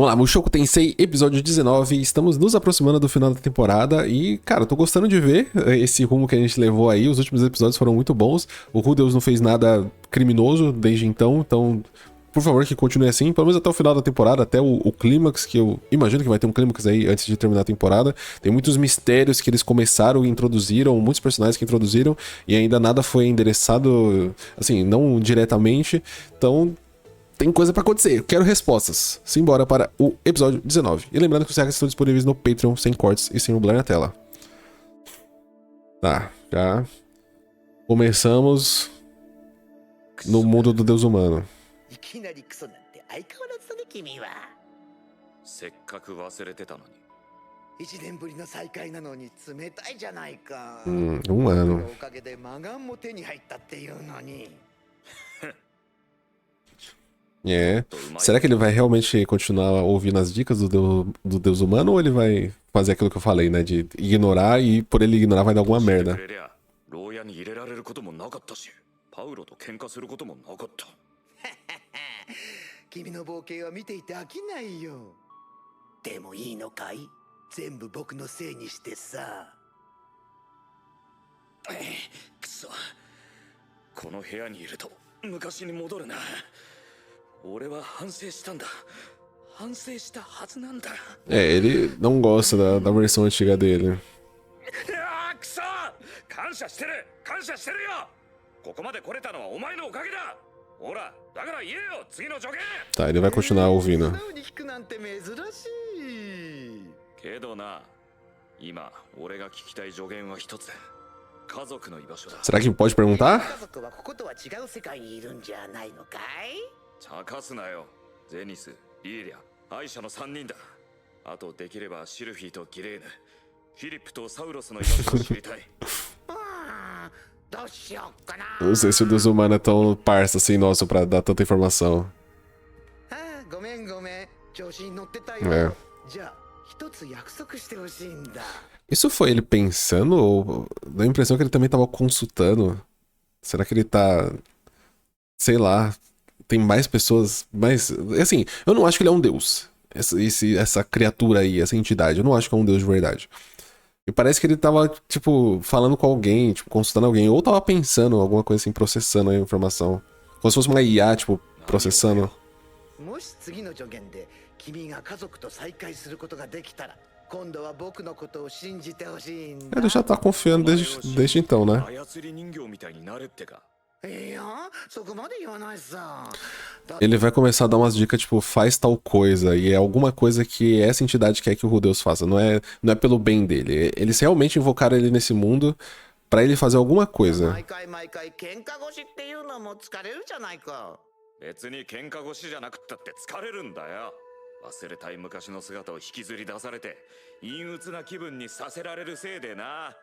Vamos lá, Mushoku Tensei, episódio 19. Estamos nos aproximando do final da temporada e, cara, eu tô gostando de ver esse rumo que a gente levou aí. Os últimos episódios foram muito bons. O Rudeus não fez nada criminoso desde então, por favor, que continue assim, pelo menos até o final da temporada, até o clímax, que eu imagino que vai ter um clímax aí antes de terminar a temporada. Tem muitos mistérios que eles começaram e introduziram, muitos personagens que introduziram, e ainda nada foi endereçado, assim, não diretamente. Então, tem coisa pra acontecer. Eu quero respostas. Simbora para o episódio 19. E lembrando que os recados estão disponíveis no Patreon, sem cortes e sem blur na tela. Tá, já começamos no mundo do Deus humano. いきなりクソなんて相変わらずだね君は。せっかく忘れてたのに。1年ぶりの再会なのに冷たいじゃないか。ano. おかげでマガンも手に入ったっていうのに。É. Será que ele vai realmente continuar ouvindo as dicas do Deus humano ou ele vai fazer aquilo que eu falei, né? De ignorar e por ele ignorar vai dar alguma merda. 牢屋に入れられることもなかったし、パウロと喧嘩することもなかった。君の冒険は見ていて飽きないよ。でもいいのかい？全部僕のせいにしてさ。くそ。この部屋にいると昔に戻るな。俺は反省したんだ。反省したはずなんだ。ele não gosta da versão antiga dele. くそ！感謝してる！感謝してるよ！ここまで来れたのはお前のおかげだ！ほら、だから言えよ、次の助言。 Tá, ele vai continuar ouvindo. けどな、今俺が聞きたい助言は一つ。家族の居場所だ。 Será que pode perguntar? 家族はこことは違う世界にいるんじゃないのかい？茶化すなよ。ゼニス、リーリャ、アイシャの3人だ。あとできればシルフィーとギレーヌ、フィリップとサウロスの居場所を知りたい。どうしようかな。 Não sei se o Deus humano é tão parça assim, nosso, pra dar tanta informação. ごめんごめん。調子に乗ってたよ。É. じゃあ一つ約束してほしいんだ。 Isso foi ele pensando ou dá a impressão que ele também tava consultando? Será que ele tá... Sei lá... Tem mais pessoas, mas assim, eu não acho que ele é um deus. Essa criatura aí, essa entidade, eu não acho que é um deus de verdade. E parece que ele tava, tipo, falando com alguém, tipo, consultando alguém, ou tava pensando alguma coisa assim, processando a informação. Como se fosse uma IA, tipo, processando. もし次の助言で君が家族と再会することができたら、今度は僕のことを信じてほしいんだ。 Ele já tá confiando desde então, né? 操り人形みたいになれってか。 いや、そこまで言わないさ。 Ele vai começar a dar umas dicas, tipo, faz tal coisa, e é alguma coisa que essa entidade quer que o Rudeus faça, não é pelo bem dele. Eles realmente invocaram ele nesse mundo pra ele fazer alguma coisa. 毎回毎回喧嘩腰っていうのも疲れるじゃないか。別に喧嘩腰じゃなくったって疲れるんだよ。忘れたい昔の姿を引きずり出されて陰鬱な気分にさせられるせいでな。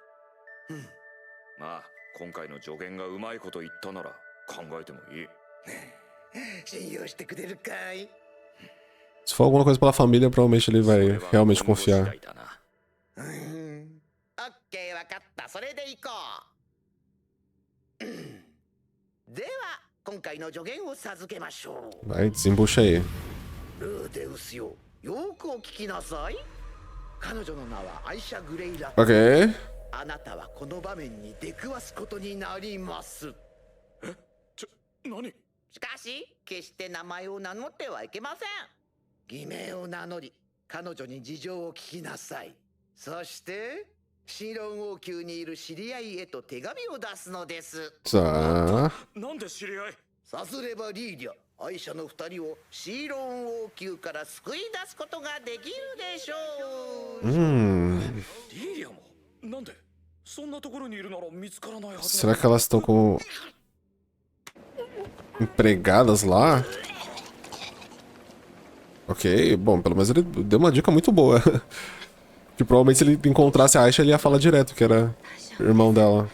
まあ今回の助言がうまいこと言ったなら考えてもいい。信用してくれるかい？ Se for alguma coisa pela família, provavelmente ele vai realmente confiar. オッケー、わかった。それでいこう。では今回の助言を授けましょう。 Vai, desembucha aí. ルーデウスよ、よくお聞きなさい。彼女の名はアイシャ・グレイラ。 Ok. あなたはこの場面に出くわすことになります。何？しかし決して名前を名乗ってはいけません。偽名を名乗り彼女に事情を聞きなさい。そしてシーロン王宮にいる知り合いへと手紙を出すのです。 Tá. なんで知り合い？さすればリーリャ、アイシャの二人をシーロン王宮から救い出すことができるでしょう。リーリアもなんでそんなところにいるなら見つからないはず。 Será que elas estão com empregadas lá? Ok, bom, pelo menos ele deu uma dica muito boa. Que provavelmente se ele encontrasse a Aisha, ele ia falar direto que era irmão dela.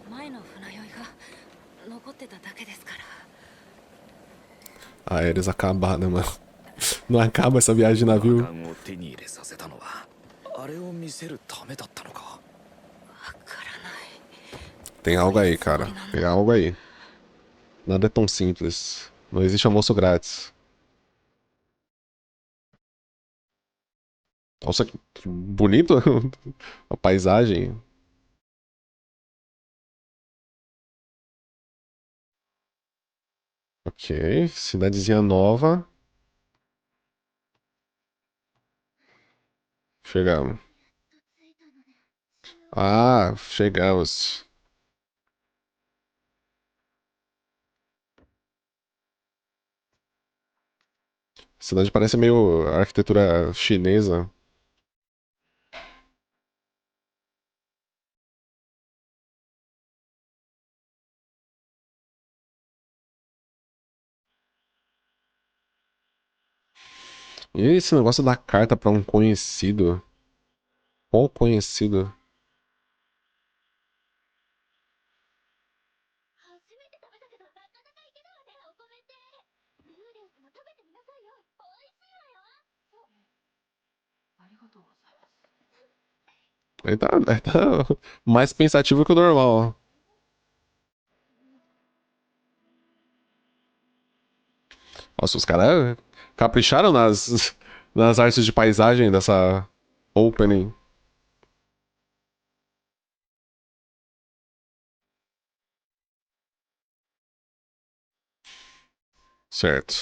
前の船酔いが残ってただけですから。 Ah, eles acabaram, mano. Não acaba essa viagem de navio. マガンを手に入れさせたのはあれを見せるためだったのか。わからない。 Tem algo aí, cara. Tem algo aí. Nada é tão simples. Não existe almoço grátis. Nossa, que bonito a paisagem. Ok, cidadezinha nova. Chegamos. Ah, chegamos. A cidade parece meio arquitetura chinesa. E esse negócio da carta pra um conhecido? Qual conhecido? Ele tá mais pensativo que o normal. Nossa, os caras capricharam nas artes de paisagem dessa opening. Certo.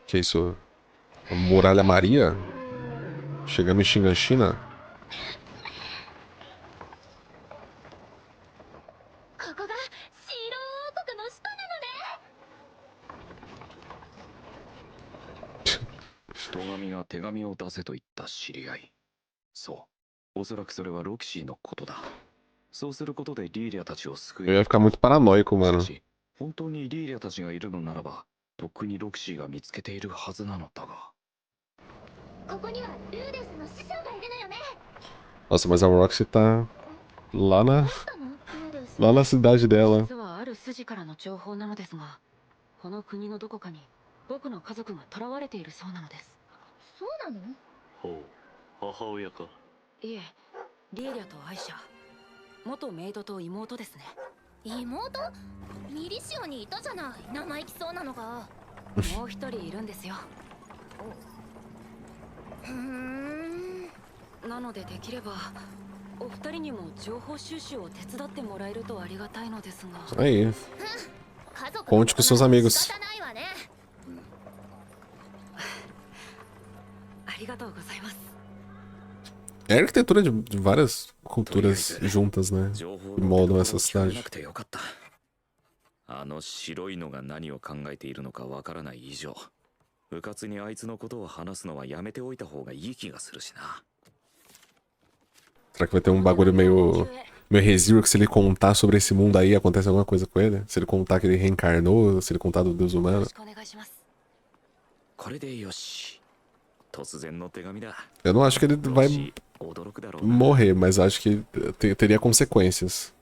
Que isso? A Muralha Maria? Chegamos em Shiganshina? ここがシーロー王国の首都なのね。人神が手紙を出せと言った知り合い。そう。おそらくそれはロキシーのことだ。そうすることでリーリャたちを救 Eu え ia る。 ficar muito paranoico, し mano. かし、本当にリーリャたちがいるのならば、とっくにロキシーが見つけているはずなのだが。ここにはルーデスの師匠がいるのよね。 Nossa, mas a Roxy tá lá ど na, うしたのルーデス。 lá na cidade dela. 実はある筋からの情報なのですが、この国のどこかに僕の家族が囚われているそうなのです。そうなの？ほう、母親か。いえ、リーリャとアイシャ、元メイドと妹ですね。妹？ミリシオにいたじゃない、生意気そうなのが。もう一人いるんですよ。なのでできればお二人にも情報収集を手伝ってもらえるとありがたいのですが。 Aí. Conte com seus amigos. ありがとうございます。 É a arquitetura de várias culturas juntas, né? 情報 Que の moldam 受 essa け取りを聞かれ cidade. なくてよかった。あの白いのが何を考えているのかわからない以上、うかつにあいつのことを話すのはやめておいた方がいい気がするしな。 Será que vai ter um bagulho meio Rezir que se ele contar sobre esse mundo aí acontece alguma coisa com ele? Se ele contar que ele reencarnou, se ele contar do Deus よ humano? ろしくお願いします。これでよし。突然の手紙だ。 Eu não acho que ele ロ vai シ驚くだろうな。 morrer, mas acho que teria consequências.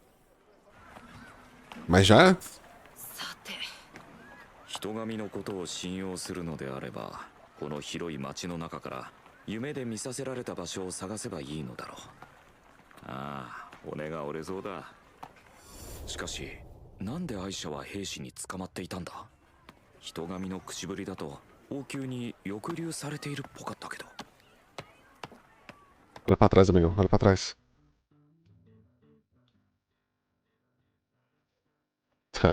Mas já? さて、人神のことを信用するのであれば、この広い町の中から夢で見させられた場所を探せばいいのだろう。ああ、骨が折れそうだ。しかし、なんでアイシャは兵士に捕まっていたんだ？人神の口ぶりだと王宮に抑留されているっぽかったけど。 Olha pra trás, amigo. Olha pra trás. Tá.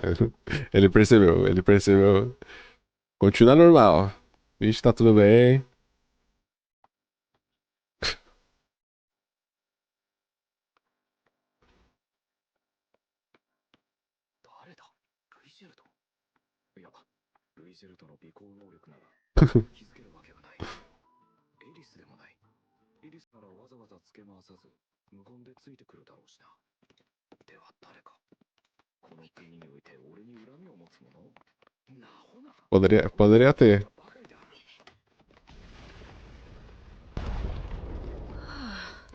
Ele percebeu, ele percebeu. Continua normal. Vixe, tá tudo bem. 誰だ？ルイジェルト？いや、ルイジェルトの尾行能力なら気づけるわけがない。エリスでもない。エリスならわざわざつけ回さず、無言でついてくるだろうしな。では誰か？この国において俺に恨みを持つ者？なほな。 Poderia ter.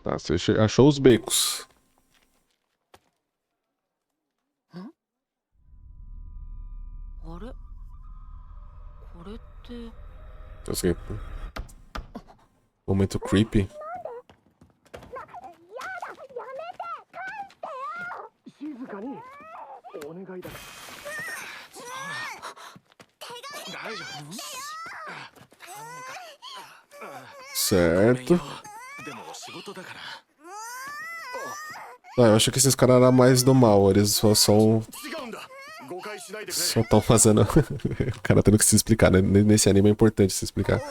Tá, você achou os becos. あれ、これって。 Assim, momento creepy. Certo. でも仕事だから。 Ah, eu acho que esses caras eram mais do mal, eles só são. 違うんだ。誤解しないでくれ。 Só estão fazendo. O cara tendo que se explicar, né? Nesse anime é importante se explicar. いえ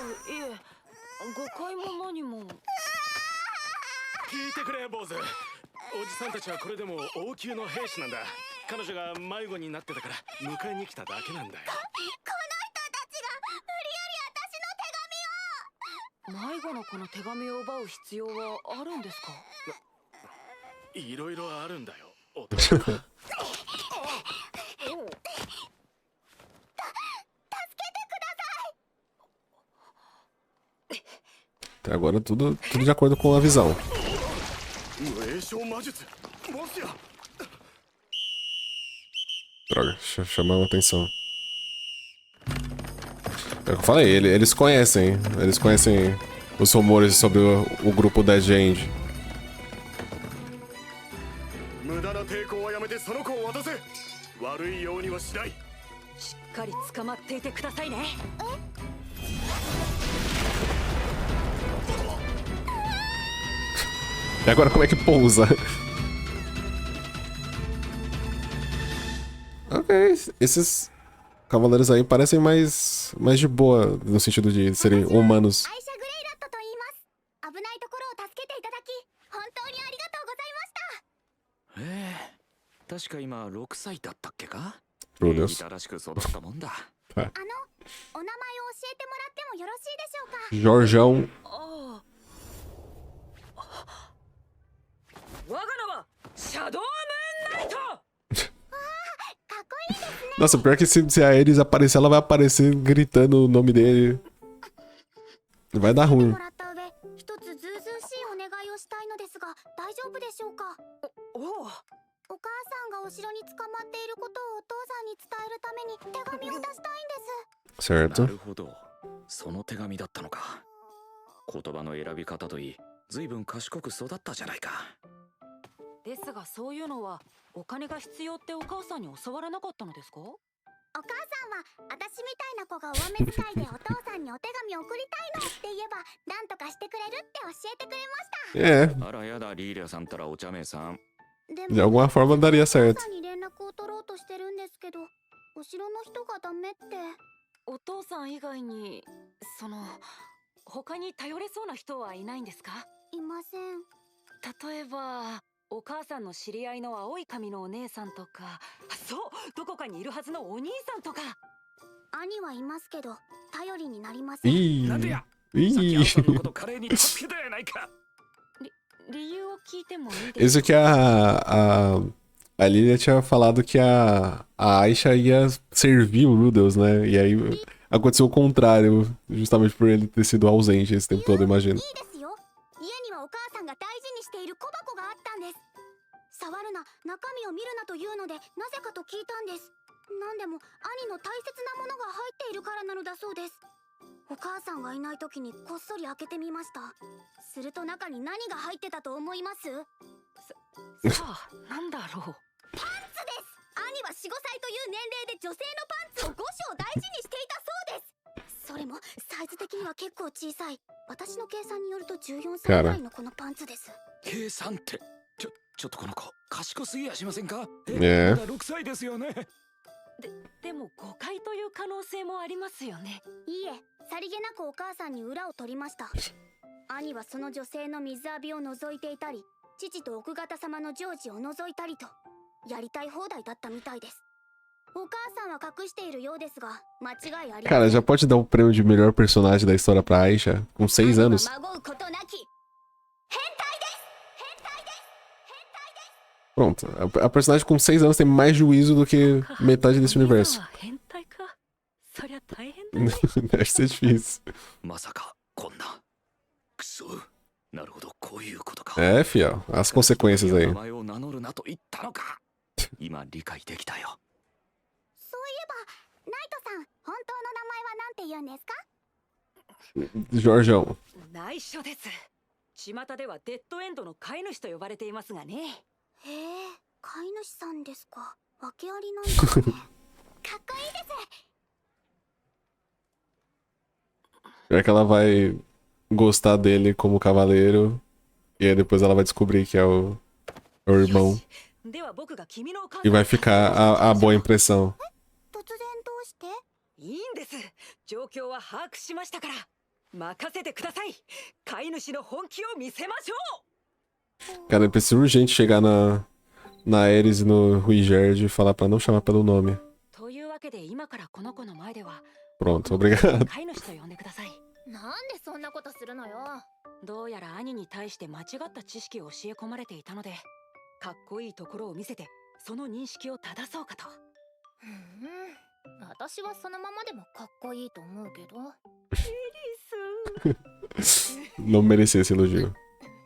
誤解も何も。聞いてくれ坊主。おじさんたちはこれでも王宮の兵士なんだ。彼女が迷子になってたから迎えに来ただけなんだよ。迷子の子の手紙を奪う必要はあるんですか？いろいろあるんだよ。お父さん。 Até agora tudo de acordo com a visão. 無影小魔術。もしや。 Droga, chamou a atenção. É o que eu falei, eles conhecem. Eles conhecem os rumores sobre o grupo Dead End. 無駄な抵抗はやめてその子を渡せ。悪いようにはしない。しっかり捕まっていてくださいね。 E agora como é que pousa? Ok, esses cavaleiros aí parecem mais de boa, no sentido de serem humanos. アイシャ・グレイラットと言います。危ないところを助けていただき本当にありがとうございました。確か今6歳だったっけか。 Meu Deus. たらしく育ったもんだ。お名前を教えてもらってもよろしいでしょうか。 Jorjão. ああ。我が名はシャドウムーンナイト。かっこいいですね。 Nossa, pior que se a Ares aparecer, ela vai aparecer gritando o nome dele. Vai dar ruim. もらった上、一つずうずうしいお願いをしたいのですが大丈夫でしょうか。おお。お母さんがお城に捕まっていることをお父さんに伝えるために手紙を出したいんです。 Certo. なるほど。その手紙だったのか。言葉の選び方といい、随分賢く育ったじゃないか。ですがそういうのはお金が必要ってお母さんに教わらなかったのですか？お母さんは私みたいな子が上目遣いでお父さんにお手紙送りたいのって言えば何とかしてくれるって教えてくれました。 É, あらやだ、リーリャさんたらお茶目さん。で de alguma forma daria お母 certo. さんに連絡を取ろうとしてるんですけど、お城の人がダメって。お父さん以外に他に頼れそうな人はいないんですか？いません。例えばお母さんの知り合いの青い髪のお姉さんとか、そうどこかにいるはずのお兄さんとか。兄はいますけど頼りになりません。 Ih, なんでや。さっきあん ih. たのこと華麗に助けたやないか。理由を聞いてもいいですか？ Isso que a Lilia tinha falado que a Aisha ia servir o Rudeus, né? E aí aconteceu o contrário, justamente por ele ter sido ausente esse tempo todo, い imagino. いですよ。家にはお母さんが大事にしている小箱があったんです。触るな、中身を見るなというのでなぜかと聞いたんです。なんでも兄の大切なものが入っているからなのだそうです。お母さんがいない時にこっそり開けてみました。すると中に何が入ってたと思います？さあなんだろう。パンツです。兄は4、5歳という年齢で女性のパンツを5章大事にしていたそうです。それもサイズ的には結構小さい。私の計算によると14歳ぐらいのこのパンツです。計算ってちょっとこの子賢すぎやしませんか。ねえまだ6歳ですよね。でも誤解という可能性もありますよね。いいえ、さりげなくお母さんに裏を取りました。兄はその女性の水浴びを覗いていたり、父と奥方様の常時を覗いたりと、やりたい放題だったみたいです。お母さんは隠しているようですが、間違いありません。 Cara, já pode dar o prêmio de melhor personagem da história pra Aisha com 6 anos. 兄は孫うことなき変態です。変態です。変態です。 Pronto, a personagem com 6 anos tem mais juízo do que metade desse universo. 変態か。そりゃ大変だね。 Deve ser difícil. まさかこんな。くそ。なるほど、こういうことか。 É, fiel, as consequências 名 aí. 前を名乗るなと言ったのか。今理解できたよ。そういえば、ナイトさん、本当の名前はなんて言うんですか？ Jorjão. 内緒です。巷ではデッドエンドの飼い主と呼ばれていますがね。へえ、飼い主さんですか。訳ありなんですね。かっこいいです。É que ela vai gostar dele como cavaleiro. E aí depois ela vai descobrir que é o irmão. では僕が君のお母 E さん vai ficar a boa impressão. 突然どうして？いいんです。状況は把握しましたから。任せてください。飼い主の本気を見せましょう。 Cara, eu preciso urgente chegar na Ares e no Ruigerd e falar pra não chamar pelo nome. というわけで今からこの子の前では Pronto, obrigado. 飼い主と呼んでください。なんでそんなことするのよ。どうやら兄に対して間違った知識を教え込まれていたので、かっこいいところを見せてその認識を正そうかと。私はそのままでもかっこいいと思うけど。エリス。Não merecia esse elogio.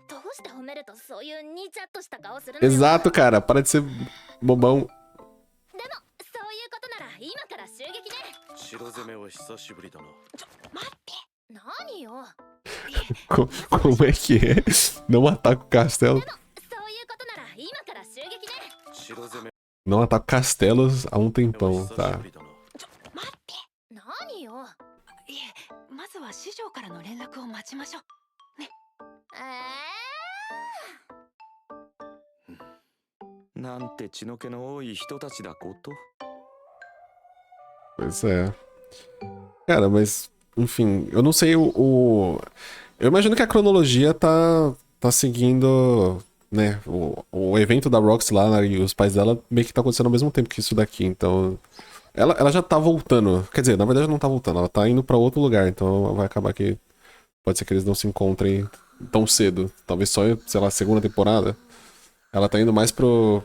どうして褒めるとそういうニチャっとした顔するのよ。 Exato, cara. Para de ser bobão. でもそういうことなら今から襲撃ね。城攻めは久しぶりだな。待って。何よ。Como é que é? Não ataca o castelo. そういうことなら今から襲撃ね。城攻め Não ataca castelos há um は tempão, 久し tá? ぶりだな。待って。何よ。いえ、まずは師匠からの連絡を待ちましょう。ね。なんて血の気の多い人たちだこと。 Pois é. Cara, mas, enfim, eu não sei Eu imagino que a cronologia tá seguindo, né? O evento da Roxy lá, né, e os pais dela meio que tá acontecendo ao mesmo tempo que isso daqui, então. Ela já tá voltando. Quer dizer, na verdade não tá voltando, ela tá indo pra outro lugar, então vai acabar que. Pode ser que eles não se encontrem tão cedo. Talvez só, sei lá, segunda temporada. Ela tá indo mais pro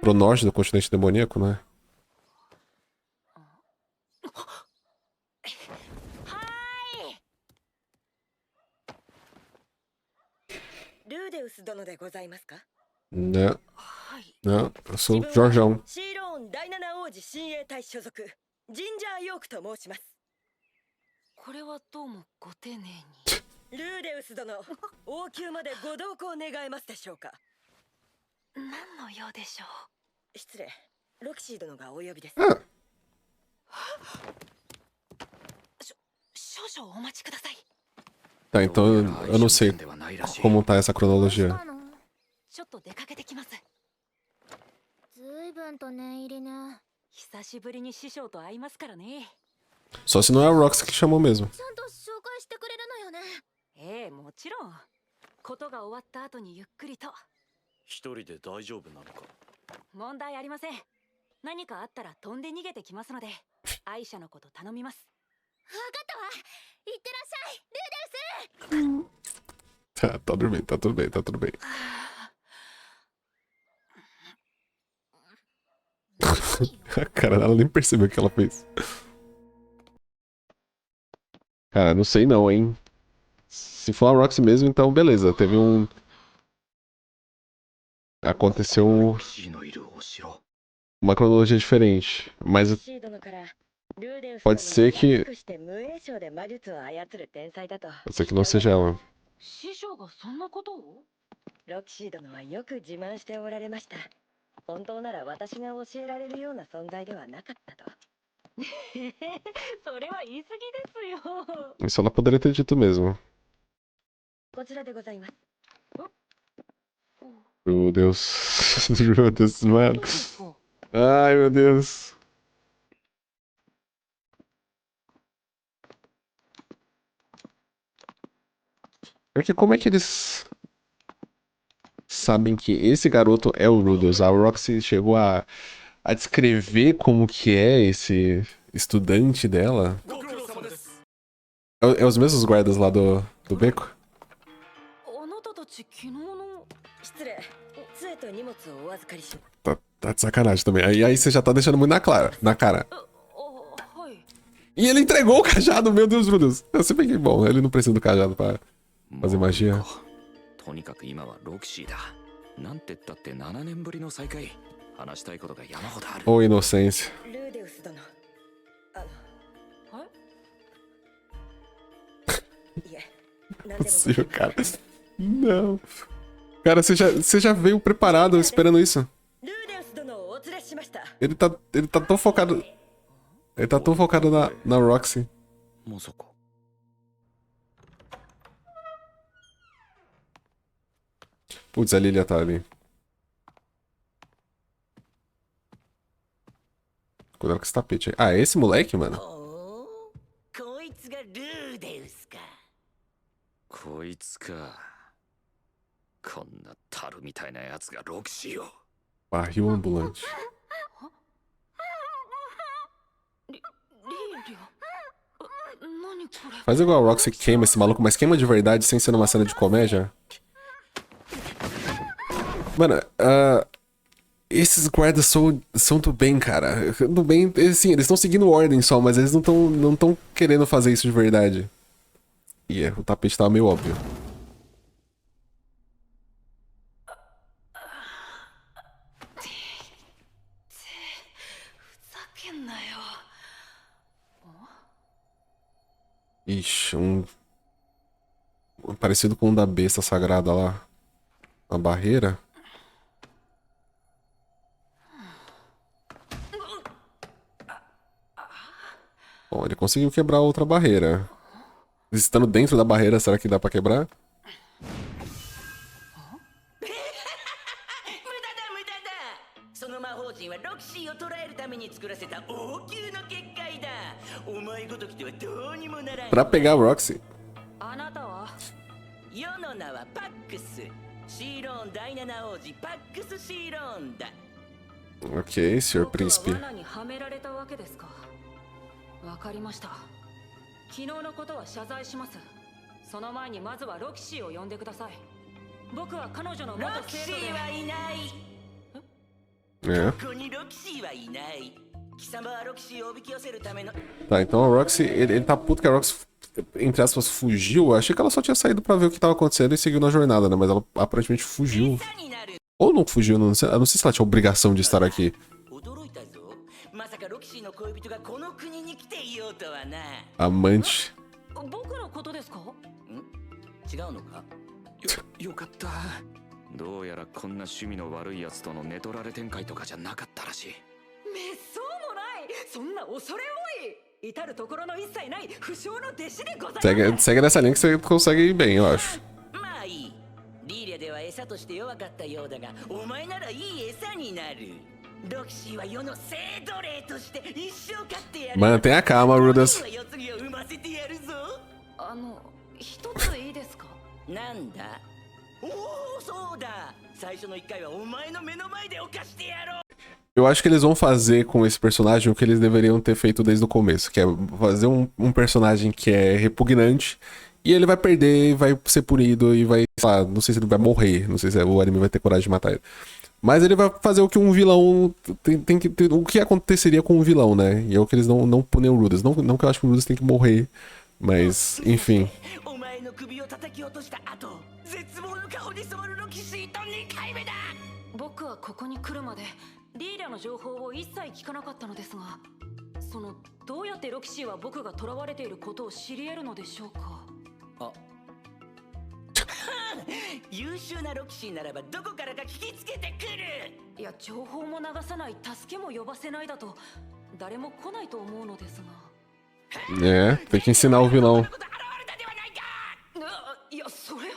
norte do continente demoníaco, né? ルーデウス殿でございますか。 Né? はい。 Né? Eu sou o Jorjão. シーローン第七王子親衛隊所属ジンジャーヨークと申します。これはどうもご丁寧に。ルーデウス殿、王宮までご同行願えますでしょうか。何の用でしょう。失礼、ロキシー殿がお呼びです。少々お待ちください。 Tá, então eu não sei como tá essa cronologia. ちょっと出かけてきます。ずいぶんと念入りね。久しぶりに師匠と会いますからね。 Só se não é a Roxy que chamou mesmo. ちゃんと紹介してくれるのよね。ええ、もちろん。ことが終わった後にゆっくりと。一人で大丈夫なのか。問題ありません。何かあったら飛んで逃げてきますので、アイシャのこと頼みます。わかったわ。いってらっしゃい、ルーデウス。 Tá tudo bem, tá tudo bem, tá tudo bem. A cara, ela nem percebeu o que ela fez. Cara, não sei não, hein. Se for a Roxy mesmo, então beleza. Teve um... Aconteceu uma cronologia diferente. Mas pode ser que... Pode ser que não seja ela. 師匠がそんなことを。ロキシー殿はよく自慢しておられました。本当なら私が教えられるような存在ではなかったと。それは言い過ぎですよ。 Isso ela poderia ter dito mesmo. こちらでございます。 Meu Deus. Meu Deus, mano. Ai, meu Deus. Porque como é que eles sabem que esse garoto é o Rudeus? A Roxy chegou a descrever como que é esse estudante dela. É os mesmos guardas lá do beco? Tá de sacanagem também. Aí você já tá deixando muito na cara. E ele entregou o cajado, meu Deus, Rudeus. Eu sei bem que bom, ele não precisa do cajado pra fazer magia. とにかく今はロキシーだ。なんて言ったって7年ぶりの再会。話したいことが山ほどある。 Ô, inocência. ルーデウス殿。いえ、何でも。 Possível, cara. Não. Cara, você já veio preparado esperando isso. ルーデウス殿をお連れしました。 Ele tá tão focado. Ele tá tão focado na Roxy. まさか Putz, a Lilia tá ali. Cuidado com esse tapete aí. Ah, é esse moleque, mano? こいつがルーデウスか。こいつか。こんな樽みたいなやつがロキシーを。 Barril ambulante. リーリア何これ Faz igual a Roxy que queima esse maluco, mas queima de verdade sem ser numa cena de comédia. Mano, esses guardas são do bem, cara. Do bem, assim, eles estão seguindo ordem só, mas eles não tão querendo fazer isso de verdade. E o tapete tava meio óbvio. ふざけんなよ。 Ixi, parecido com um da besta sagrada lá. A barreira. Bom, ele conseguiu quebrar outra barreira. Estando dentro da barreira, será que dá pra quebrar? 無駄だ。その魔法陣はロキシーを捕らえるために作らせた王宮の結界だ。お前ごときではどうにもならん。 Pra pegar a Roxy. あなたは世の名はパックス。シーローン第七王子パックス・シーローンだ。 Ok, Sr. 僕は Príncipe. 罠にはめられたわけですか。わかりました。昨日のことは謝罪します。その前にまずはロキシーを呼んでください。僕は彼女の元ロキシ生徒で。ーはいない。 É. ここにロキシーはいない。貴様はロキシーをおびき寄せるための。 Tá, então a Roxy, ele tá puto que a Roxy, entre aspas, fugiu. Eu achei que ela só tinha saído pra ver o que tava acontecendo e seguiu na jornada, né? Mas ela aparentemente fugiu. 餌になる。 Ou não fugiu, eu não sei se ela tinha obrigação de estar aqui. 驚いたぞ。まさかロキシーの恋人がこの国に来ていようとはな。 Amante. 僕のことですか。違うのか。よかった。どうやらこんな趣味の悪いやつとの寝取られ展開とかじゃなかったらしい。めっそうもない。そんな恐れ多い。至るところの一切ない不祥の弟子でございます。 Segue nessa linha que você consegue ir bem, eu acho. まあいい。リーリャでは餌として弱かったようだが、お前ならいい餌になる。ロキシーは世の聖奴隷として一生飼ってやる。 Mantenha calma, Rudas. 世継ぎを産ませてやるぞ。一ついいですか。なんだ。おお、そうだ。最初の一回はお前の目の前で犯してやろう。 Eu acho que eles vão fazer com esse personagem o que eles deveriam ter feito desde o começo, que é fazer um personagem que é repugnante e ele vai perder, vai ser punido e vai, sei lá, não sei se ele vai morrer, não sei se o anime vai ter coragem de matar ele. Mas ele vai fazer o que um vilão tem que ter, o que aconteceria com um vilão, né? E é o que eles não punem o Rudas. Não que eu acho que o Rudas tem que morrer, mas enfim. お前の首を叩き落とした後、絶望の顔に染まるロキシーと2回目だ。僕はここに来るまでリーリャの情報を一切聞かなかったのですが、どうやってロキシーは僕が囚われていることを知り得るのでしょうか。あ優秀なロキシーならばどこからか聞きつけてくる。いや、情報も流さない、助けも呼ばせないだと誰も来ないと思うのですが。 É, tem que ensinar o vilão. いや、それは。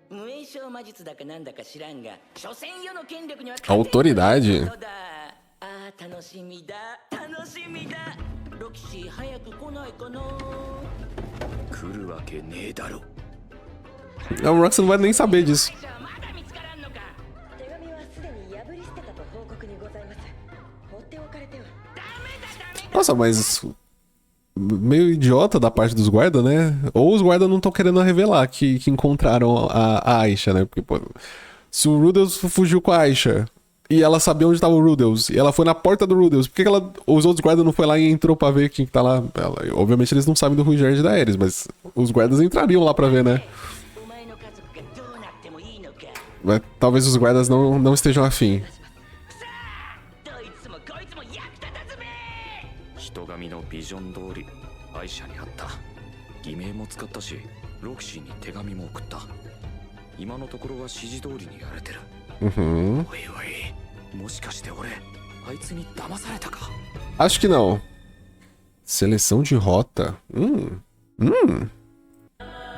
無影小魔術だかなんだか知らんが、所詮世の権力には Autoridade. ああ、楽しみだ、楽しみだ。ロキシー早く来ないかな。来るわけねえだろ。 A Roxy não vai nem saber disso. まだ見つからんのか。手紙はすでに破り捨てたと報告にございます。放っておかれては。 Nossa, mas meio idiota da parte dos guardas, né? Ou os guardas não estão querendo revelar que encontraram a Aisha, né? Porque, pô, se o Rudeus fugiu com a Aisha e ela sabia onde estava o Rudeus e ela foi na porta do Rudeus, por que os outros guardas não foi lá e entrou pra ver quem que tá lá? Obviamente eles não sabem do Ruger de Daenerys, mas os guardas entrariam lá pra ver, né? Mas talvez os guardas não estejam afim. 人神のビジョン通りアイシャに会った。偽名も使ったしロキシーに手紙も送った。今のところは指示通りにやれてる。 Uhum. おいおい、もしかして俺あいつに騙されたか。 Acho que não. Seleção de rota.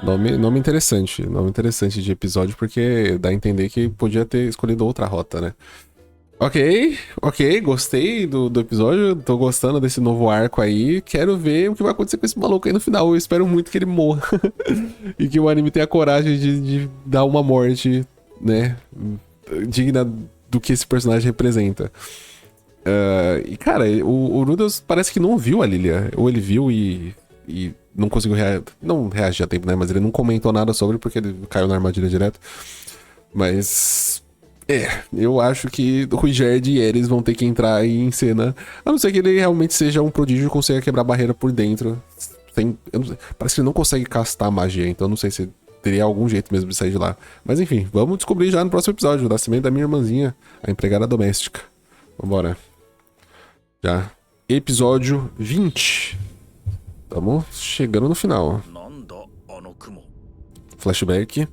Nome interessante. Nome interessante de episódio, porque dá a entender que podia ter escolhido outra rota, né? Ok, gostei do episódio. Tô gostando desse novo arco aí. Quero ver o que vai acontecer com esse maluco aí no final. Eu espero muito que ele morra. E que o anime tenha coragem de dar uma morte, né? Digna do que esse personagem representa. E cara, o Rudeus parece que não viu a Lilia. Ou ele viu e não conseguiu não reagir a tempo, né? Mas ele não comentou nada sobre porque ele caiu na armadilha direto. Mas eu acho que o Ruijerd e Eris vão ter que entrar aí em cena. A não ser que ele realmente seja um prodígio e consiga quebrar a barreira por dentro. Parece que ele não consegue castar magia, então não sei se teria algum jeito mesmo de sair de lá. Mas enfim, vamos descobrir já no próximo episódio. O nascimento da minha irmãzinha, a empregada doméstica. Vambora. Já. Episódio 20. Estamos chegando no final. Flashback.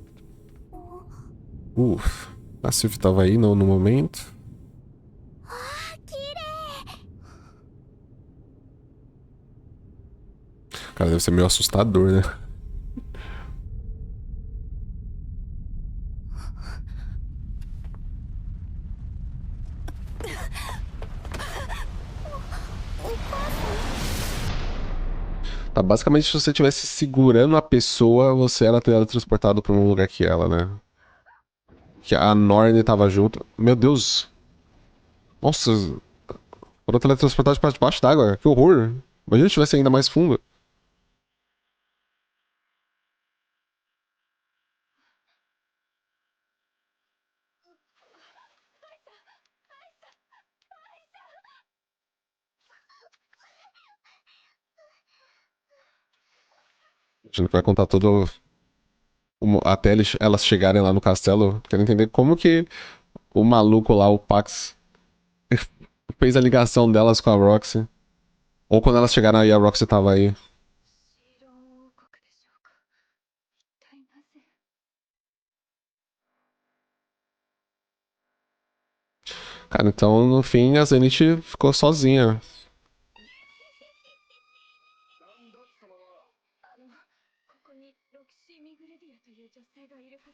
A Sylvie tava aí no momento. Cara, deve ser meio assustador, né? Tá, basicamente, se você estivesse segurando a pessoa, você era teletransportado pra um lugar que ela, né? Que a Norne tava junto. Meu Deus! Nossa! Foram teletransportados pra debaixo d'água. Que horror! Imagina se tivesse ainda mais fundo. A gente vai contar todo... Até elas chegarem lá no castelo. Quero entender como que o maluco lá, o Pax, fez a ligação delas com a Roxy. Ou quando elas chegaram aí, a Roxy tava aí. Cara, então no fim a Zenith ficou sozinha.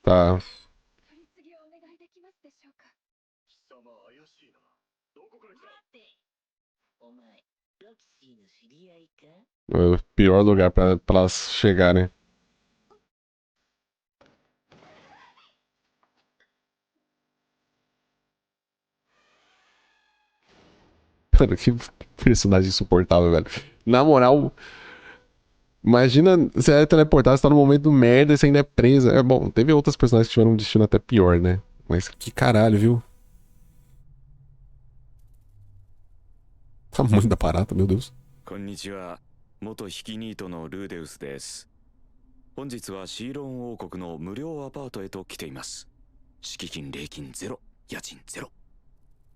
Tá. O pior lugar pra elas chegarem. Cara, que personagem insuportável, velho. Na moral, imagina você é teleportado, você tá no momento merda e você ainda é presa. É bom, teve outras personagens que tiveram um destino até pior, né? Mas que caralho, viu? Tá muito da parada, meu Deus. こんにちは。元引きニートのルーデウスです。本日はシーロン王国の無料アパートへと来ています。敷金礼金ゼロ、家賃ゼロ。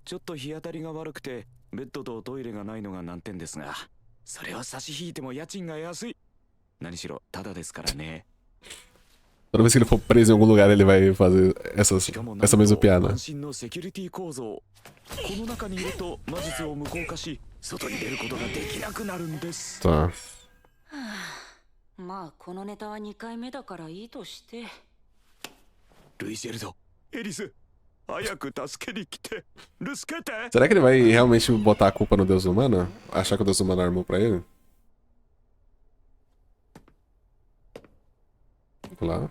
ちょっと日当たりが悪くてベッドとトイレがないのが難点ですが、それを差し引いても家賃が安い。何しろタダですからね。 Toda vez que ele for preso em algum lugar, ele vai fazer essa mesma piada. 安心のセキュリティ構造。この中にいると魔術を無効化し、外に出ることができなくなるんです。 Tá. まあこのネタは2回目だからいいとして。ルイジェルド、エリス、早く助けに来て。助けて。 Será que ele vai realmente botar a culpa no Deus Humano? Achar que o Deus Humano armou pra ele? Vamos lá.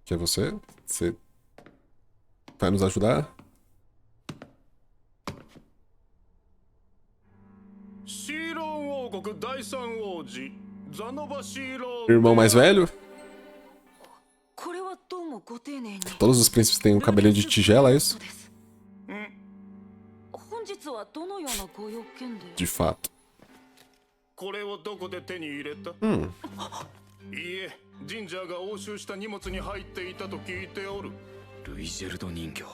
Que é você? Você vai nos ajudar? Irmão mais velho? これはどうもご丁寧に。 Todos os príncipes têm um cabelinho de tigela, é isso? 本日はどのようなご用件で？ De fato. これをどこで手に入れた？いいえ、ジンジャーが押収した荷物に入っていたと聞いておる。ルイジェルド人形。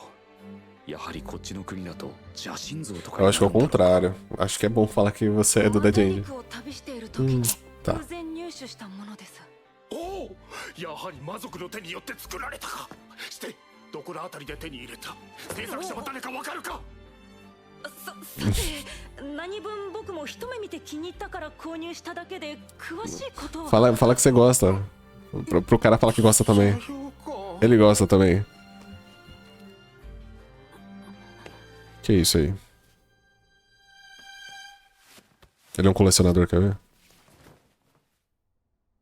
やはりこっちの国だと邪神像とか。 Eu acho que é o contrário. Acho que é bom falar que você é do Dead End. Tá. 偶然入手したものです。おお、やはり魔族の手によって作られたか。してどこら辺りで手に入れた？制作者は誰かわかるか？さて、何分僕も一目見て気に入ったから購入しただけで詳しいことは。Fala que você gosta. Pro cara falar que gosta também. Ele gosta também. Que isso aí? Ele é um colecionador, quer ver?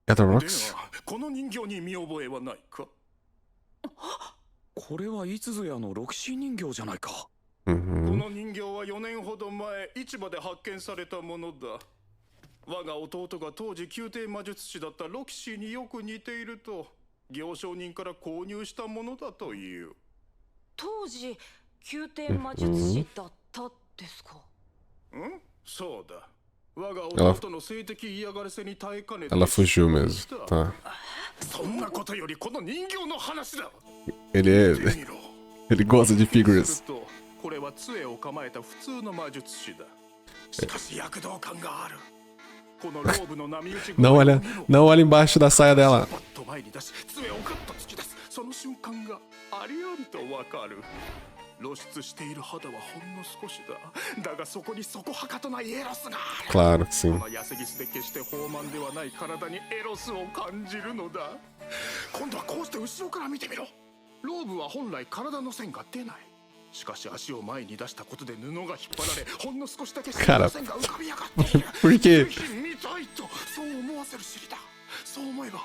Etherbox? この人形に見覚えはないか？これはいつぞやのロキシー人形じゃないか。こ Uhum. の人形は4年ほど前市場で発見されたものだ。我が弟が当時宮廷魔術師だったロキシーによく似ていると行商人から購入したものだという。当時宮廷魔術師だったですか？ん？そうだ。我が弟の性的嫌がらせに耐えかねて Ela fugiu mesmo. Tá. そんなことよりこの人形の話だ。 Ele é. 見ろ。 Ele gosta de す figures. るとこれは杖を構えた普通の魔術師だ。しかし躍動感がある。このローブの波打ち Não olha, não olha embaixo da saia dela. パッと前に出し杖をグッと突き出す。その瞬間がありありとわかる。露出している肌はほんの少しだ。だがそこにそこはかとないエロスがある。 Claro que sim. この痩せギスで決して豊満ではない体にエロスを感じるのだ。今度はこうして後ろから見てみろ。ローブは本来体の線が出ない。しかし足を前に出したことで布が引っ張られ、ほんの少しだけ線が浮かび上がっている。 Por quê? ぜひ見たいとそう思わせる尻だ。そう思えば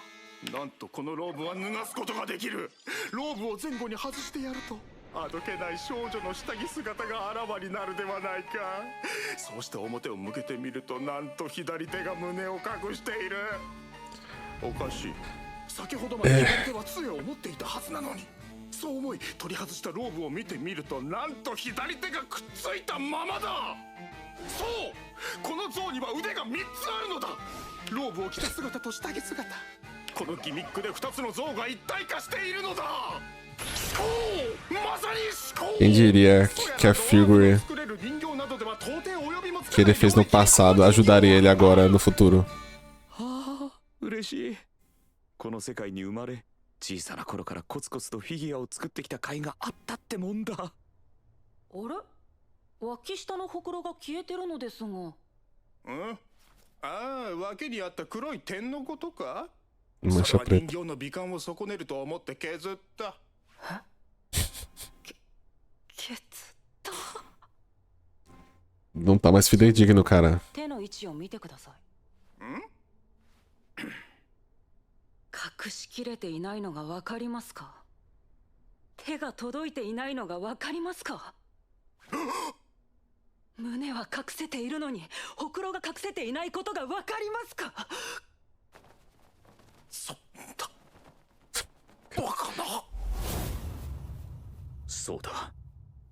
なんとこのローブは脱がすことができる。ローブを前後に外してやるとあどけない少女の下着姿があらわになるではないか。そうして表を向けてみるとなんと左手が胸を隠している。おかしい。先ほどまで左手は杖を持っていたはずなのに。そう思い取り外したローブを見てみるとなんと左手がくっついたままだ。そう、この像には腕が3つあるのだ。ローブを着た姿と下着姿、このギミックで2つの像が一体化しているのだ。思考、まさに思考。 Quem diria que a figure que ele fez no passado ajudaria ele agora no futuro? はあ、嬉しい。この世界に生まれ、小さな頃からコツコツとフィギュアを作ってきた甲斐があったってもんだ。あれ、脇下のほくろが消えてるのですが。ん？ああ、脇にあった黒い点のことか？ Mancha それは人 preta. 形の美観を損ねると思って削った。削った。 Não tá mais fidedigno, cara. 手の位置を見てください。ん？隠しきれていないのがわかりますか？手が届いていないのがわかりますか？胸は隠せているのにほくろが隠せていないことがわかりますか？そんなバカな。そうだ。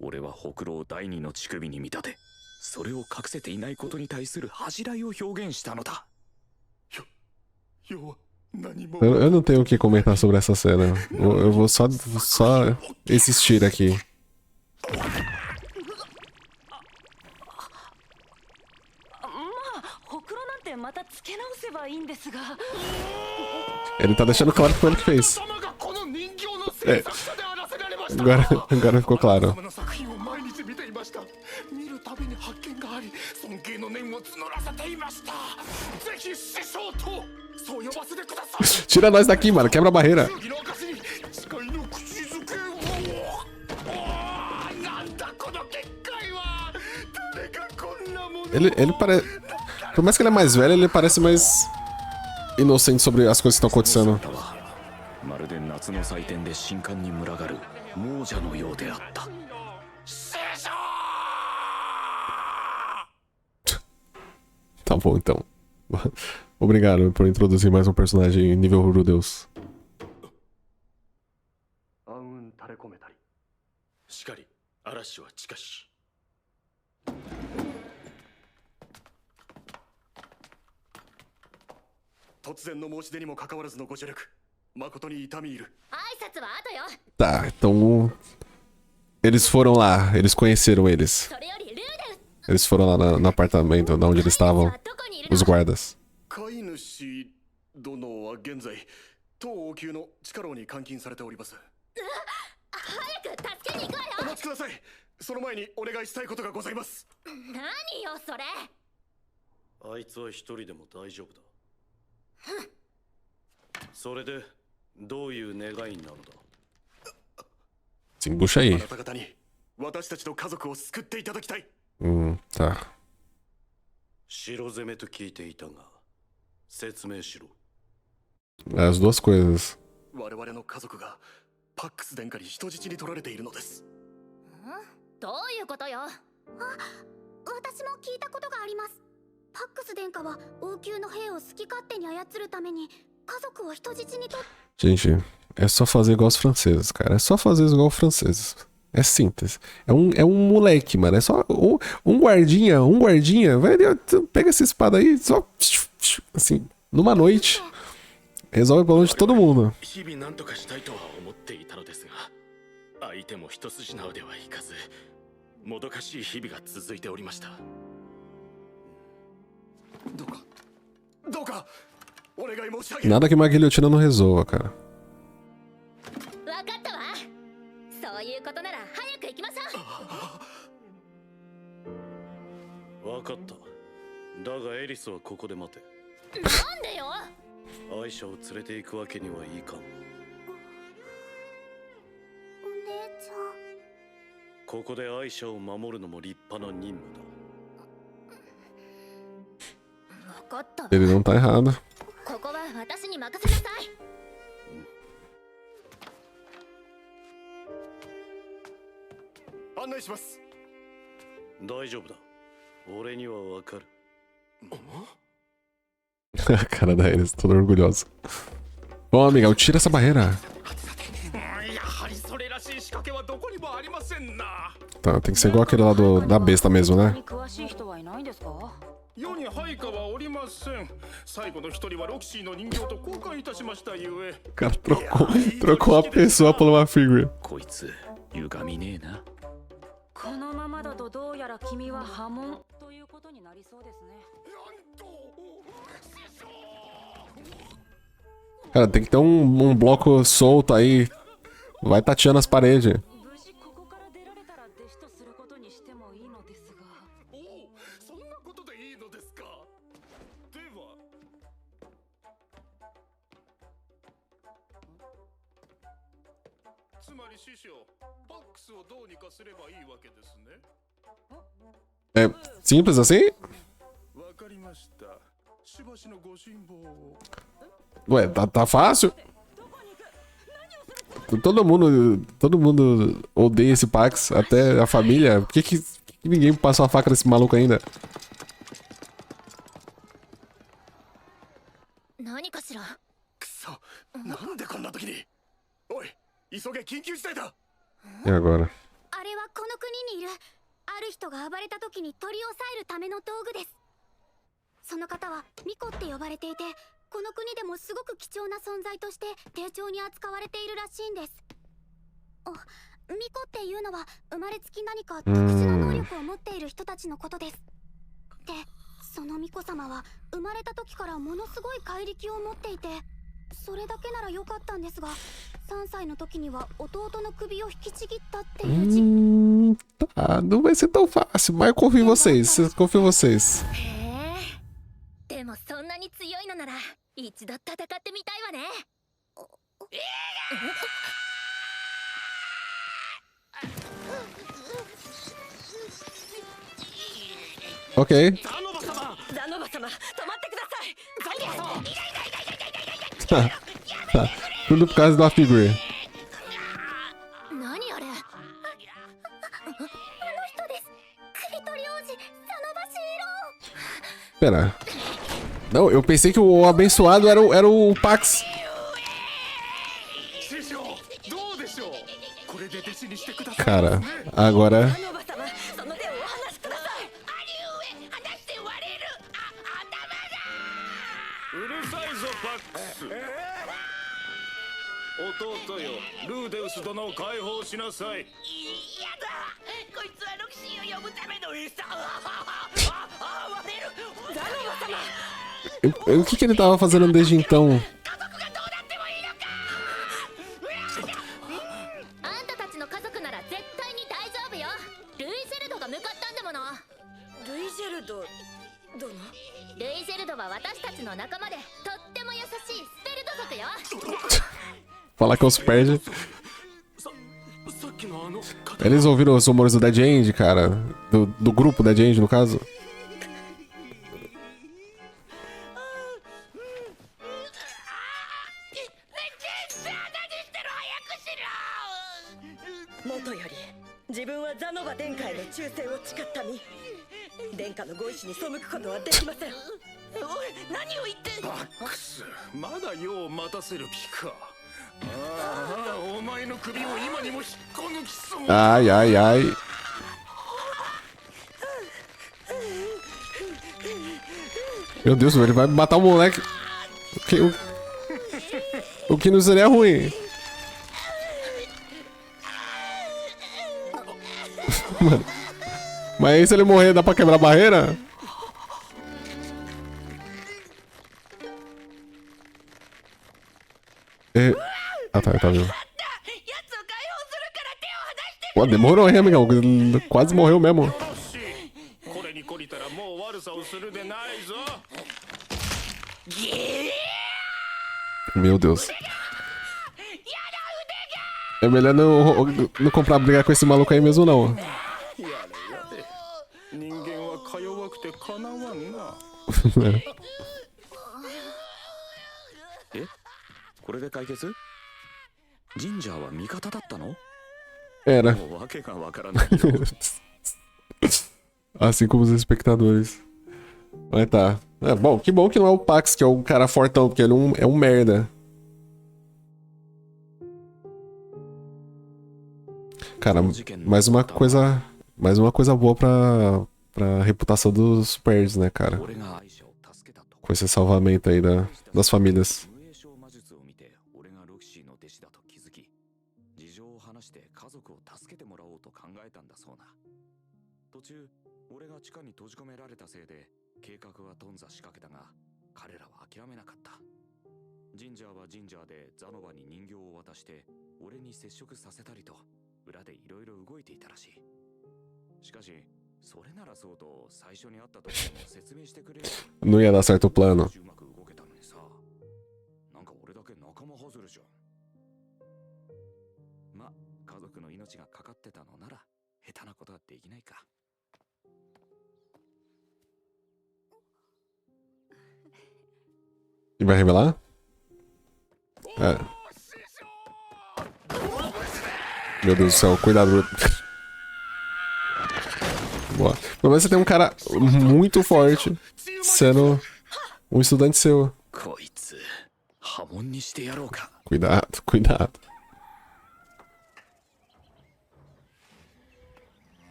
俺はほくろを第二の乳首に見立て、それを隠せていないことに対する恥じらいを表現したのだ。要は何も。 Eu não tenho o que comentar sobre essa cena. Eu vou só existir aqui. ほくろなんてまた付け直せばいいんですが。 Ele tá deixando claro que foi ele que fez. 様がこの人形の制作者であらせられました。 Agora ficou claro. 様の作品を毎日見ていました。見るたびに発見があり、尊敬の念を募らせていました。ぜひ師匠とそう呼ばせてください。 Tira nós daqui, mano. Quebra a barreira. 忠義の証に誓いの口づけを。なんだこの結界は。誰がこんなもの。 Ele parece. Por mais que ele é mais velho, ele parece mais inocente sobre as coisas que estão acontecendo. まるで夏の祭典で神官に群がる亡者のようであった。 師匠。 Tá bom, então. Obrigado por introduzir mais um personagem nível Rudeus. 暗雲垂れ込めたり。しかり、嵐は近し。突然の申し出にもかかわらずのご助力、誠に痛み入る。挨拶は後よ。 Tá, então. Eles foram lá, eles conheceram eles. それよりルーデウス。 Eles foram lá no apartamento, de onde eles estavam, どこにいるの？ os guardas. 飼い主殿は現在当王宮の地下牢に監禁されております。早く助けに行くわお待ちください。その前にお願いしたいことがございます。何よそれ。あいつは一人でも大丈夫だ。それでどういう願いなのだ。Desembucha aí. あなた方に私たちの家族を救っていただきたい。Tá. 城攻めと聞いていたが、説明しろ。As duas coisas. 我々の家族がパックス殿下に人質に取られているのです。どういうことよ。私も聞いたことがあります。パックス殿下は王宮の兵を好き勝手に操るために家族を人質に取っ Gente, é só fazer igual os franceses, cara. É só fazer igual os franceses. É simples. É um moleque, mano. É só um guardinha, vai ali, pega essa espada aí, só assim, numa noite, resolve o problema de todo mundo. 日々何とかしたいとは思っていたのですが、相手も一筋縄ではいかず、もどかしい日々が続いておりました。どうかお願い申し上げる。 Nada que uma guilhotina não resolva, cara. 分かったわ。そういうことなら早く行きましょう。わかった。だがエリスはここで待て。なんでよ。アイシャを連れて行くわけにはいかん。お姉ちゃん。ここでアイシャを守るのも立派な任務だ。分かったわ。 Ele não tá errado. ここは私に任せなさい。案内します。大丈夫だ。俺にはわかる。 A cara da Iris, toda orgulhosa. Bom, amiga, tira essa barreira. Tá, tem que ser igual aquele lá da besta mesmo, né? 世に配下はおりません。最後の一人はロキシーの人形と交換いたしましたゆえ。 O cara trocou a pessoa por uma figure. こいつ歪みねえな。このままだとどうやら君は破門ということになりそうですね。 Cara, tem que ter um bloco solto aí. Vai tateando as paredes. 無事ここから出られたら弟子とすることにしてもいいのですが。おお、そんなことでいいのですか。では。つまり師匠、パックスをどうにかすればいいわけですね。 É simples assim? わかりました。しばしのご辛抱を。 Ué, tá fácil? Todo mundo odeia esse Pax, até a família. Por que ninguém passou a faca nesse maluco ainda? 何かしら。くそ、なんでこんな時に。おい、急げ緊急事態だ。 E agora? あれはこの国にいるある人が暴れた時に取り押さえるための道具です。その方はミコって呼ばれていて、この国でもすごく貴重な存在として丁重に扱われているらしいんです。ミコっていうのは生まれつき何か特殊な能力を持っている人たちのことです。で、そのミコ様は生まれた時からものすごい怪力を持っていて、それだけなら良かったんですが、3歳の時には弟の首を引きちぎったっていう。 Tá, não vai ser tão fácil, mas eu confio em vocês, confio em vocês. でもそんなに強いのなら一度戦ってみたいわね。Ok. ザノバ様、止まってください。 Tudo por causa da figure. 何あれ。あの人です。首取り王子サノバシーロン。 Pera. Não, eu pensei que o abençoado era o Pax. Cara, agora. ザノバ様、その手をお離しください。うるさいぞパックス。弟よ、ルーデウス殿を解放しなさい。やだ、こいつはロキシーを呼ぶための餌。割れる。ザノバ様。O que ele tava fazendo desde então? あんたたちの家族なら絶対に大丈夫よ。ルイゼルドが向かったんだもの。ルイジェルド殿。ルイゼルドは私たちの仲間でとっても優しいスペルト族よ。 Falar que os perde. さっきのあの方 Eles ouviram os rumores do Dead End, cara? Do grupo Dead End, no caso? もとより自分はザノバ殿下への忠誠を誓った身。殿下のご意志に背くことはできません。おい、何を言って。バックス、まだよう待たせる気か。ああ、お前の首を今にも引っこ抜きそう。 Ai, ai, ai. Meu Deus, ele vai matar o moleque. O que não seria ruim. Mano. Mas aí se ele morrer, dá pra quebrar a barreira? Ah, tá vivo. Pô, demorou, hein, amigão? Quase morreu mesmo. これに懲りたらもう悪さをするでないぞ。 Meu Deus. É melhor não comprar brigar com esse maluco aí mesmo, não. やれやれ。人間はか弱くてかなわんな。え、これで解決？ジンジャーは味方だったの？ Era. もうわけがわからないよ。 Assim como os espectadores. Mas tá. É, bom que não é o Pax, que é o cara fortão, porque ele é um merda. Cara, mais uma coisa boa pra reputação dos Pairs, né, cara? 俺がアイシャを助けたと。 Com esse salvamento aí das famílias. 無影小魔術を見て俺がロキシーの弟子だと気づき、事情を話して家族を助けてもらおうと考えたんだそうな。途中俺が地下に閉じ込められたせいで計画は頓挫しかけたが、彼らは諦めなかった。ジンジャーはジンジャーでザノバに人形を渡して俺に接触させたりと裏でいろいろ動いていたらしい。しかしそれならそうと最初に会った時も説明してくれる。 Não ia dar certo o plano. うまく動けたのにさ、なんか俺だけ仲間外れじゃん。ま、家族の命がかかってたのnaら下手なことはできないか。 E vai revelar? É. Meu Deus do céu, cuidado. Boa. Pelo menos você tem um cara muito forte sendo um estudante seu. こいつ破門にしてやろうか。 Cuidado, cuidado.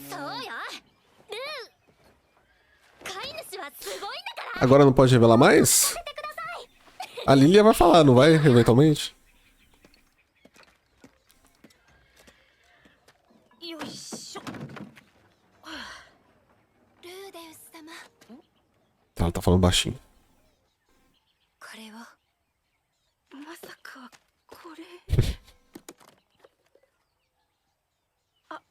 そうよ。ルー。飼い主はすごいんだから。 Agora não pode revelar mais? A Lilia vai falar, não vai? Eventualmente? よいしょ。ルーデウス様。 Ela tá falando baixinho. これはまさかこれ。あ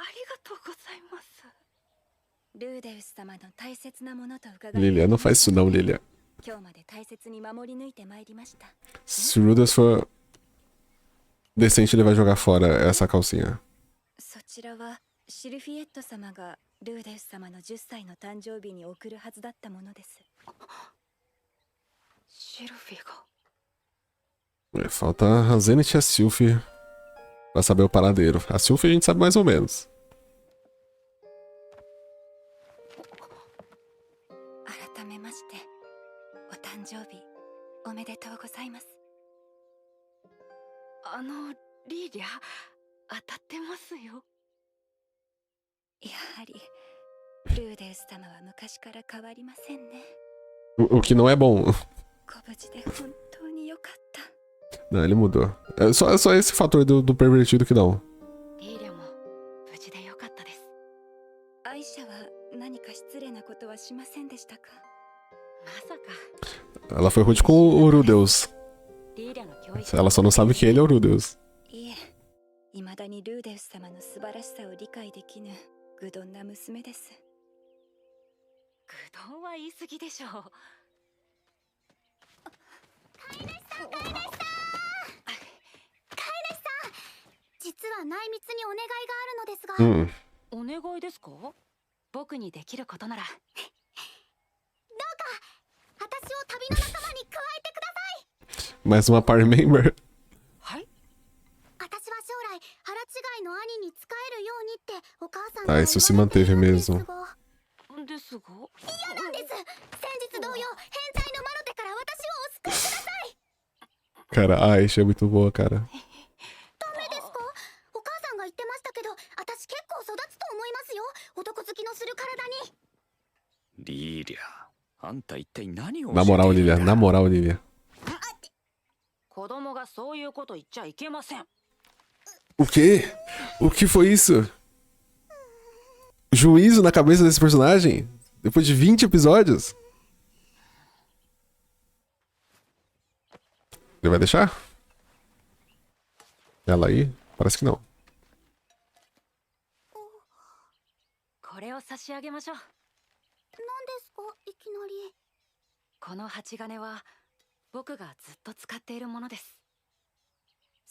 りがとうございます。ルーデウス様の大切なものと伺い。 Lilia, não faz isso não, Lilia. 今日まで大切に守り抜いてまいりました。 Se o Rudeus for decente, ele vai jogar fora essa calcinha. そちらはシルフィエット様がルーデウス様の10歳の誕生日に贈るはずだったものです。シルフィが。 Falta a Zenith e a Sylphie pra saber o paradeiro. A Sylphie a gente sabe mais ou menos. 改めましてお誕生日おめでとうございます。リリア当たってますよ。やはりルーデウス様は昔から変わりませんね。 O que não é bom. ご無事で本当に良かった。 Não, ele mudou. É só esse fator do pervertido que não. リリアも無事でよかったです。アイシャは何か失礼なことはしませんでしたか？ Ela foi rude com o Rudeus. Ela só não sabe que ele é o Rudeus. 未だにルーデウス様の素晴らしさを理解できぬ愚鈍な娘です。愚鈍は言い過ぎでしょう。実は内密にお願いがあるのですが、お願いですか？僕にできることなら。私を旅の仲間に加えてください。 Mais uma party member. はい。私は将来腹違いの兄に仕えるようにってお母さん Ah, が isso se manteve mesmo. ですが。嫌なんです。先日同様変態のマロテから私をお救いください。 Cara, a Aisha é muito boa, cara. ダメですか？お母さんが言ってましたけど、私結構育つと思いますよ。男好きのする体に。リーリャ、あんた一体何を Na moral, Olivia. Na moral, Olivia. 子供がそういうこと言っちゃいけません。 O quê? O que foi isso? Juízo na cabeça desse personagem? Depois de 20 episódios? Ele vai deixar? Ela aí? Parece que não. これを差し上げましょう。何ですか？いきなり。この鉢金は僕がずっと使っているものです。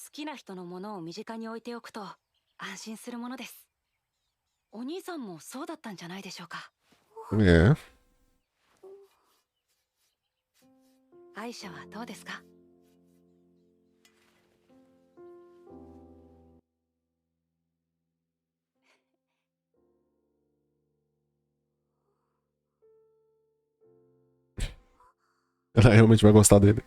好きな人のものを身近に置いておくと安心するものです。お兄さんもそうだったんじゃないでしょうか。É. アイシャはどうですか？ Ela realmente vai gostar dele.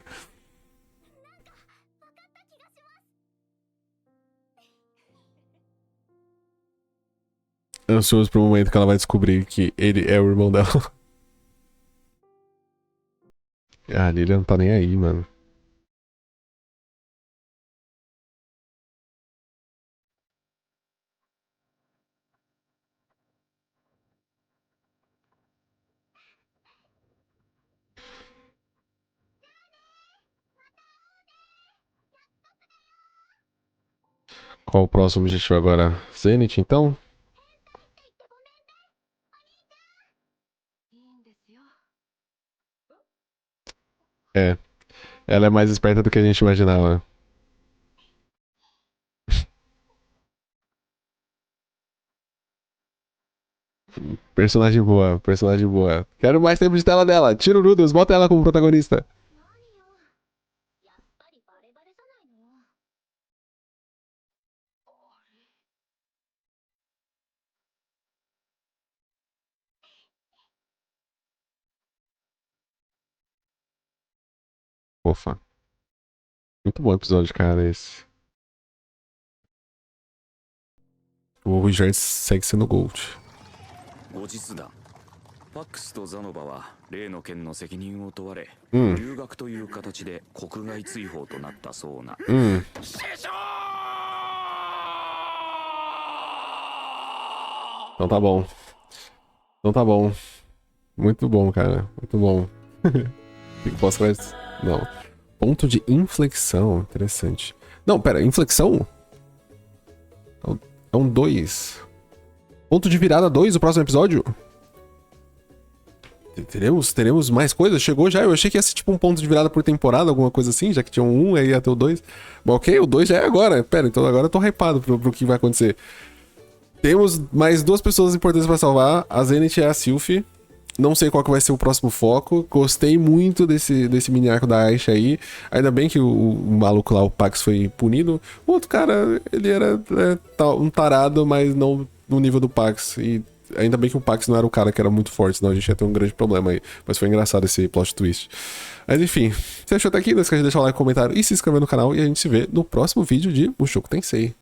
Ansioso pro momento que ela vai descobrir que ele é o irmão dela. A Lilia não tá nem aí, mano. Qual o próximo objetivo agora? Zenith, então? É. Ela é mais esperta do que a gente imaginava. Personagem boa, personagem boa. Quero mais tempo de tela dela. Tira o Rudeus, bota ela como protagonista. Fofa. Muito bom episódio, cara, esse. O Richard segue sendo Gold. 後日談パックスとザノバは例の件の責任を問われ、留学という形で国外追放となったそうな。師匠！ Então tá bom. Então tá bom. Muito bom, cara. Muito bom. Fica pós-créditos? Não. Ponto de inflexão. Interessante. Não, pera. Inflexão? É um 2. Ponto de virada 2 o próximo episódio? Teremos mais coisas? Chegou já? Eu achei que ia ser tipo um ponto de virada por temporada, alguma coisa assim, já que tinha um, aí ia ter o 2. Bom, ok, o 2 já é agora. Pera, então agora eu tô hypado pro que vai acontecer. Temos mais duas pessoas importantes pra salvar. A Zenith e a Sylphie. Não sei qual que vai ser o próximo foco. Gostei muito desse mini arco da Aisha aí. Ainda bem que o maluco lá, o Pax, foi punido. O outro cara, ele era um tarado, mas não no nível do Pax. E ainda bem que o Pax não era o cara que era muito forte, senão a gente ia ter um grande problema aí. Mas foi engraçado esse plot twist. Mas enfim, se achou até aqui, não esquece de deixar o like, comentário e se inscrever no canal. E a gente se vê no próximo vídeo de Mushoku Tensei.